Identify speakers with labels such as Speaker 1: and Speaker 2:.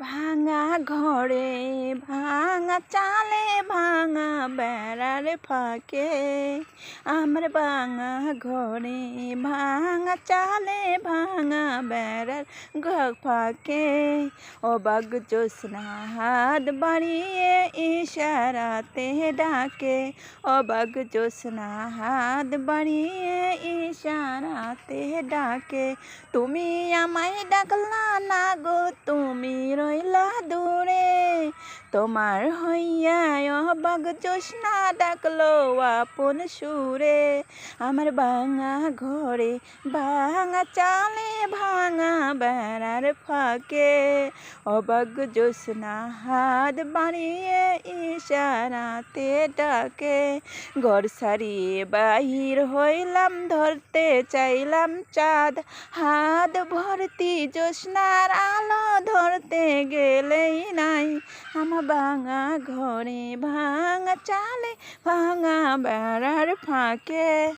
Speaker 1: ভাঙা ঘরে ভাঙা চালে ভাঙা বেড়ার ফাঁকে আমার ভাঙা ঘরে ভাঙা চালে ভাঙা বেড়ার ফাঁকে অবাক জ্যোৎস্না হাত বাড়িয়ে ইশারাতে ডাকে অবাক জ্যোৎস্না হাত বাড়িয়ে ইশারাতে ডাকে তুমি আমায় ডাকলা না গো তুমি রইলা দূরে তোমার হইয়া অবাক জ্যোৎস্না ডাকলো আপন সুরে আমার ভাঙা ঘরে ভাঙা চালে ভাঙা বেড়ার ফাঁকে অবাক জ্যোৎস্না হাত বাড়িয়ে ইশারাতে ডাকে ঘর সারিয়ে বাহির হইলাম ধরতে চাইলাম চাঁদ হাত ভর্তি জ্যোৎস্নার আলো ধরতে গেলেই নাই আমার ভাঙা ঘরে ভাঙা চালে ভাঙা বেড়ার ফাঁকে।